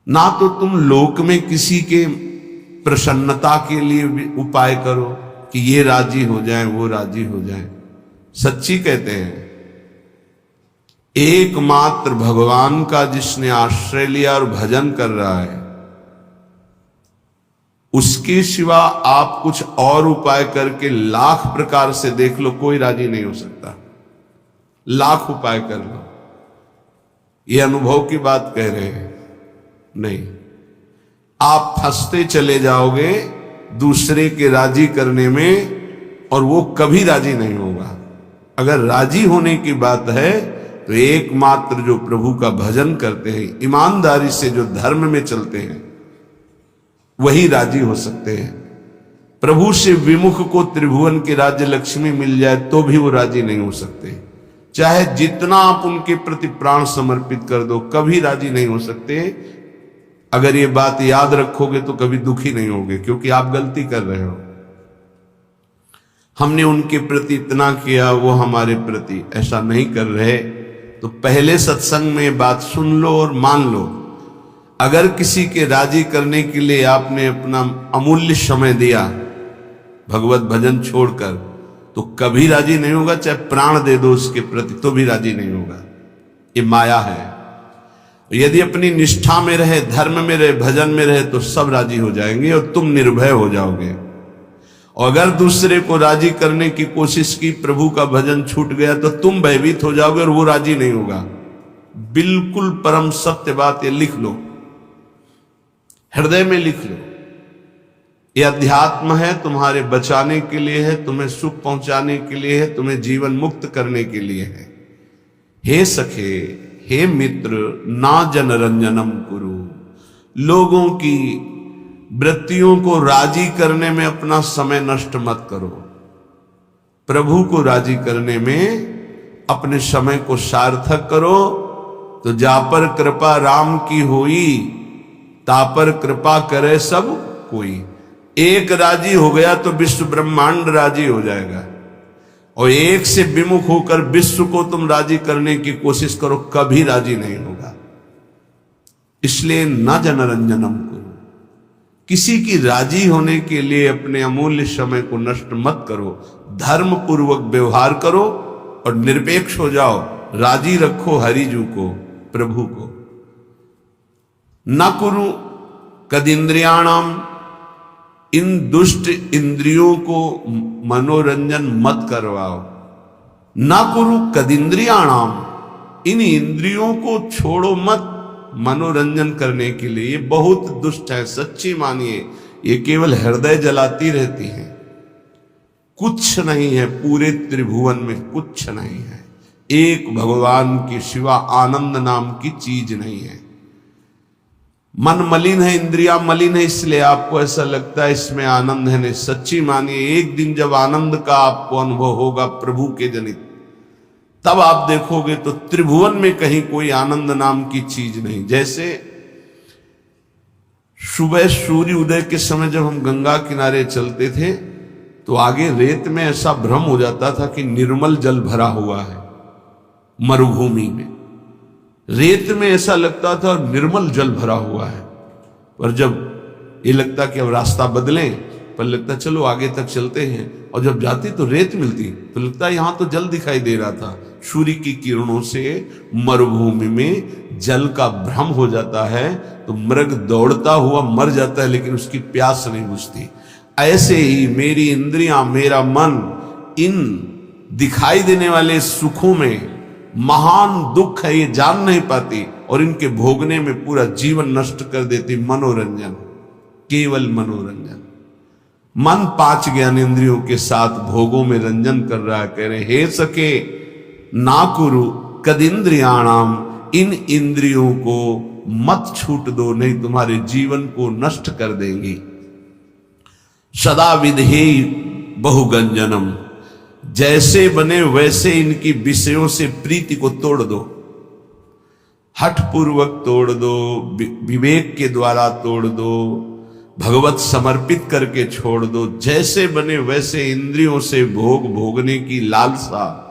ना तो तुम लोक में किसी के प्रसन्नता के लिए भी उपाय करो कि ये राजी हो जाए वो राजी हो जाए। सच्ची कहते हैं, एकमात्र भगवान का जिसने आश्रय लिया और भजन कर रहा है, उसके सिवा आप कुछ और उपाय करके लाख प्रकार से देख लो, कोई राजी नहीं हो सकता। लाख उपाय कर लो, ये अनुभव की बात कह रहे हैं, नहीं। आप फंसते चले जाओगे दूसरे के राजी करने में, और वो कभी राजी नहीं होगा। अगर राजी होने की बात है तो एकमात्र जो प्रभु का भजन करते हैं, ईमानदारी से जो धर्म में चलते हैं, वही राजी हो सकते हैं। प्रभु से विमुख को त्रिभुवन की राज्य लक्ष्मी मिल जाए तो भी वो राजी नहीं हो सकते। चाहे जितना आप उनके प्रति प्राण समर्पित कर दो, कभी राजी नहीं हो सकते। अगर ये बात याद रखोगे तो कभी दुखी नहीं होगे, क्योंकि आप गलती कर रहे हो। हमने उनके प्रति इतना किया, वो हमारे प्रति ऐसा नहीं कर रहे। तो पहले सत्संग में बात सुन लो और मान लो। अगर किसी के राजी करने के लिए आपने अपना अमूल्य समय दिया भगवत भजन छोड़कर, तो कभी राजी नहीं होगा। चाहे प्राण दे दो उसके प्रति तो भी राजी नहीं होगा। ये माया है। यदि अपनी निष्ठा में रहे, धर्म में रहे, भजन में रहे, तो सब राजी हो जाएंगे और तुम निर्भय हो जाओगे। और अगर दूसरे को राजी करने की कोशिश की, प्रभु का भजन छूट गया, तो तुम भयभीत हो जाओगे और वो राजी नहीं होगा। बिल्कुल परम सत्य बात, ये लिख लो, हृदय में लिख लो। ये अध्यात्म है, तुम्हारे बचाने के लिए है, तुम्हें सुख पहुंचाने के लिए है, तुम्हें जीवन मुक्त करने के लिए है। हे सखे, हे मित्र, ना जनरंजनम कुरु। लोगों की वृत्तियों को राजी करने में अपना समय नष्ट मत करो। प्रभु को राजी करने में अपने समय को सार्थक करो। तो जा पर कृपा राम की होई, ता पर कृपा करे सब कोई। एक राजी हो गया तो विश्व ब्रह्मांड राजी हो जाएगा। और एक से विमुख होकर विश्व को तुम राजी करने की कोशिश करो, कभी राजी नहीं होगा। इसलिए न जनरंजनम करो। किसी की राजी होने के लिए अपने अमूल्य समय को नष्ट मत करो। धर्म पूर्वक व्यवहार करो और निरपेक्ष हो जाओ। राजी रखो हरिजू को, प्रभु को। न कुरु कदिंद्रियाणाम, इन दुष्ट इंद्रियों को मनोरंजन मत करवाओ। न कुरु कदिंद्रियाणाम, इन इंद्रियों को छोड़ो मत मनोरंजन करने के लिए। ये बहुत दुष्ट है, सच्ची मानिए। ये केवल हृदय जलाती रहती है, कुछ नहीं है पूरे त्रिभुवन में, कुछ नहीं है। एक भगवान के सिवा आनंद नाम की चीज नहीं है। मन मलिन है, इंद्रियां मलिन है, इसलिए आपको ऐसा लगता है इसमें आनंद है। नहीं, सच्ची मानिए, एक दिन जब आनंद का आपको अनुभव होगा प्रभु के जनित, तब आप देखोगे तो त्रिभुवन में कहीं कोई आनंद नाम की चीज नहीं। जैसे सुबह सूर्य उदय के समय जब हम गंगा किनारे चलते थे, तो आगे रेत में ऐसा भ्रम हो जाता था कि निर्मल जल भरा हुआ है। मरुभूमि में रेत में ऐसा लगता था निर्मल जल भरा हुआ है। पर जब ये लगता कि अब रास्ता बदलें, पर लगता चलो आगे तक चलते हैं, और जब जाती तो रेत मिलती, तो लगता यहां तो जल दिखाई दे रहा था। सूर्य की किरणों से मरुभूमि में जल का भ्रम हो जाता है, तो मृग दौड़ता हुआ मर जाता है, लेकिन उसकी प्यास नहीं बुझती। ऐसे ही मेरी इंद्रियां, मेरा मन, इन दिखाई देने वाले सुखों में महान दुख है, ये जान नहीं पाती, और इनके भोगने में पूरा जीवन नष्ट कर देती। मनोरंजन, केवल मनोरंजन। मन 5 ज्ञानेंद्रियों के साथ भोगों में रंजन कर रहा है। कह रहे हे सके, ना कुरु कदिंद्रियाणाम, इन इंद्रियों को मत छूट दो, नहीं तुम्हारे जीवन को नष्ट कर देंगी। सदा विधेय बहुगंजनम, जैसे बने वैसे इनकी विषयों से प्रीति को तोड़ दो। हठ पूर्वक तोड़ दो, विवेक के द्वारा तोड़ दो, भगवत समर्पित करके छोड़ दो। जैसे बने वैसे इंद्रियों से भोग भोगने की लालसा,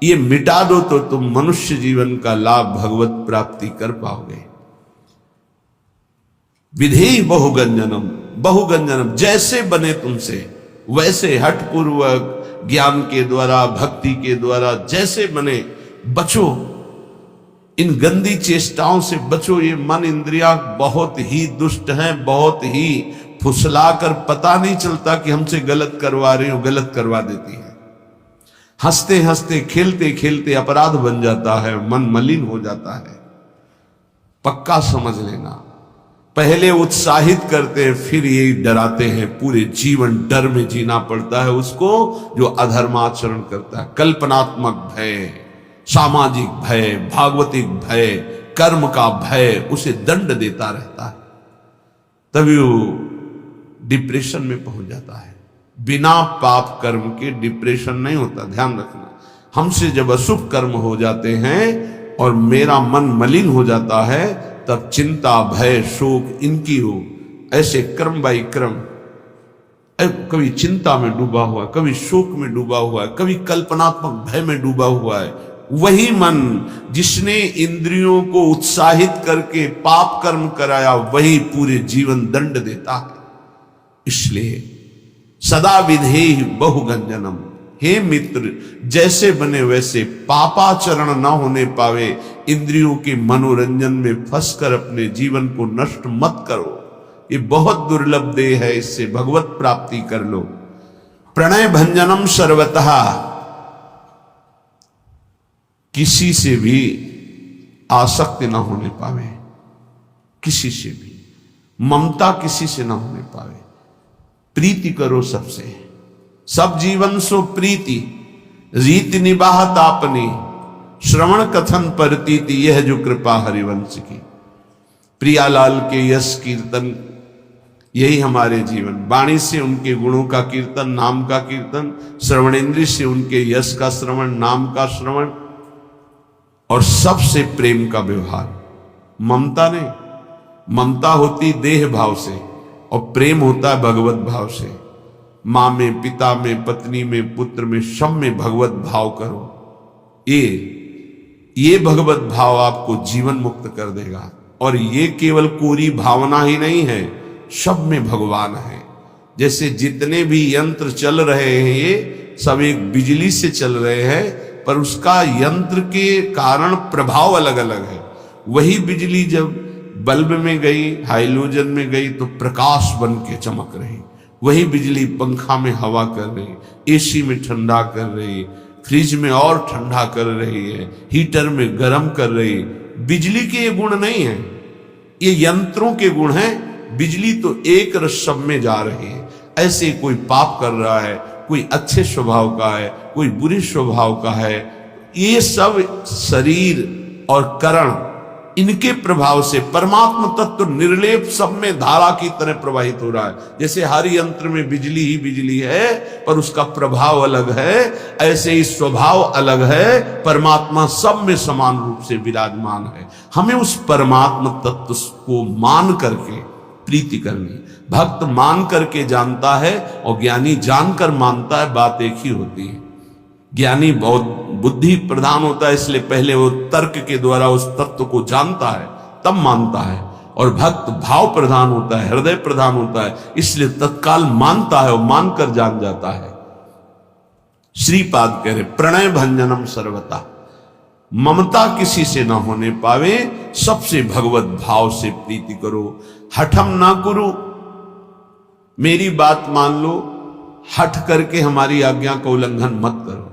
ये मिटा दो, तो तुम मनुष्य जीवन का लाभ भगवत प्राप्ति कर पाओगे। विधेय बहुगंजनम, बहुगंजनम जैसे बने तुमसे वैसे हठपूर्वक ज्ञान के द्वारा, भक्ति के द्वारा जैसे बने बचो, इन गंदी चेष्टाओं से बचो। ये मन इंद्रियां बहुत ही दुष्ट हैं, बहुत ही फुसलाकर पता नहीं चलता कि हमसे गलत करवा रही हो, गलत करवा देती है। हंसते हंसते खेलते खेलते अपराध बन जाता है, मन मलिन हो जाता है। पक्का समझ लेना, पहले उत्साहित करते हैं फिर ये डराते हैं। पूरे जीवन डर में जीना पड़ता है उसको जो अधर्माचरण करता है। कल्पनात्मक भय, सामाजिक भय, भागवतिक भय, कर्म का भय उसे दंड देता रहता है, तभी वो डिप्रेशन में पहुंच जाता है। बिना पाप कर्म के डिप्रेशन नहीं होता, ध्यान रखना। हमसे जब अशुभ कर्म हो जाते हैं और मेरा मन मलिन हो जाता है, तब चिंता, भय, शोक इनकी हो ऐसे क्रम बाई क्रम, कभी चिंता में डूबा हुआ, कभी शोक में डूबा हुआ है, कभी कल्पनात्मक भय में डूबा हुआ है। वही मन जिसने इंद्रियों को उत्साहित करके पाप कर्म कराया, वही पूरे जीवन दंड देता है। इसलिए सदा विधेय बहुगंजनम, हे मित्र जैसे बने वैसे, पापाचरण न होने पावे, इंद्रियों के मनोरंजन में फंसकर अपने जीवन को नष्ट मत करो। ये बहुत दुर्लभ देह है, इससे भगवत प्राप्ति कर लो। प्रणय भंजनम सर्वतः, किसी से भी आसक्ति न होने पावे, किसी से भी ममता किसी से न होने पावे। प्रीति करो सबसे, सब जीवन सो प्रीति, रीति निबाहत आपनी, श्रवण कथन परतीति, यह जो कृपा हरिवंश की। प्रियालाल के यश कीर्तन यही हमारे जीवन, वाणी से उनके गुणों का कीर्तन, नाम का कीर्तन, श्रवणेन्द्रिय से उनके यश का श्रवण, नाम का श्रवण, और सबसे प्रेम का व्यवहार। ममता नहीं, ममता होती देह भाव से और प्रेम होता है भगवत भाव से। मां में, पिता में, पत्नी में, पुत्र में, सब में भगवत भाव करो। ये भगवत भाव आपको जीवन मुक्त कर देगा। और ये केवल कोरी भावना ही नहीं है, सब में भगवान है। जैसे जितने भी यंत्र चल रहे हैं ये सब एक बिजली से चल रहे हैं, पर उसका यंत्र के कारण प्रभाव अलग अलग है। वही बिजली जब बल्ब में गई, हाइलोजन में गई तो प्रकाश बन के चमक रही। वही बिजली पंखा में हवा कर रही, एसी में ठंडा कर रही, फ्रिज में और ठंडा कर रही है, हीटर में गर्म कर रही। बिजली के ये गुण नहीं है, ये यंत्रों के गुण हैं। बिजली तो एक रस सब में जा रही है। ऐसे कोई पाप कर रहा है, कोई अच्छे स्वभाव का है, कोई बुरे स्वभाव का है, ये सब शरीर और करण, इनके प्रभाव से परमात्मा तत्व निर्लेप सब में धारा की तरह प्रवाहित हो रहा है। जैसे हर यंत्र में बिजली ही बिजली है, पर उसका प्रभाव अलग है, ऐसे ही स्वभाव अलग है। परमात्मा सब में समान रूप से विराजमान है। हमें उस परमात्मा तत्व को मान करके प्रीति करनी। भक्त मान करके जानता है और ज्ञानी जानकर मानता है, बात एक ही होती है। ज्ञानी बहुत बुद्धि प्रधान होता है, इसलिए पहले वो तर्क के द्वारा उस तत्व को जानता है, तब मानता है। और भक्त भाव प्रधान होता है, हृदय प्रधान होता है, इसलिए तत्काल मानता है और मानकर जान जाता है। श्रीपाद कह रहे प्रणय भंजनम सर्वता, ममता किसी से ना होने पावे, सबसे भगवत भाव से प्रीति करो। हठम ना करो, मेरी बात मान लो, हठ करके हमारी आज्ञा का उल्लंघन मत करो।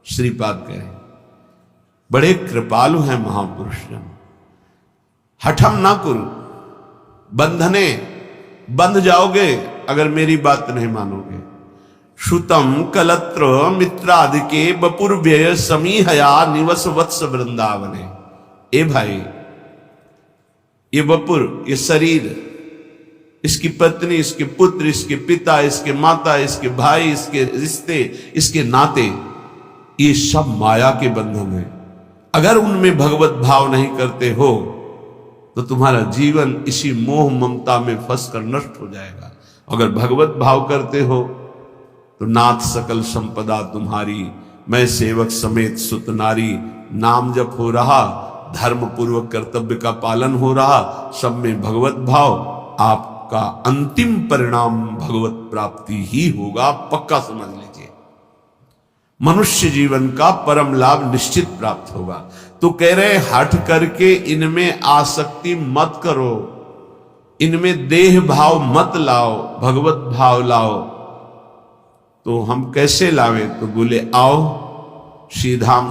श्रीपाद कहे बड़े कृपालु हैं महापुरुष जन। हठम ना करो, बंधने बंध जाओगे अगर मेरी बात नहीं मानोगे। श्रुतम कलत्र मित्रादि के बपुर्व्यय समीहया निवस वत्स वृंदावने। ए भाई, ये बपुर, ये शरीर, इसकी पत्नी, इसके पुत्र, इसके पिता, इसके माता, इसके भाई, इसके रिश्ते, इसके नाते, ये सब माया के बंधन है। अगर उनमें भगवत भाव नहीं करते हो तो तुम्हारा जीवन इसी मोह ममता में फंसकर नष्ट हो जाएगा। अगर भगवत भाव करते हो तो नाथ सकल संपदा तुम्हारी, मैं सेवक समेत सुत नारी। नाम जप हो रहा, धर्म पूर्वक कर्तव्य का पालन हो रहा, सब में भगवत भाव, आपका अंतिम परिणाम भगवत प्राप्ति ही होगा, पक्का समझ लीजिए। मनुष्य जीवन का परम लाभ निश्चित प्राप्त होगा। तो कह रहे हट करके इनमें आसक्ति मत करो, इनमें देह भाव मत लाओ, भगवत भाव लाओ। तो हम कैसे लावे? तो बोले आओ श्रीधाम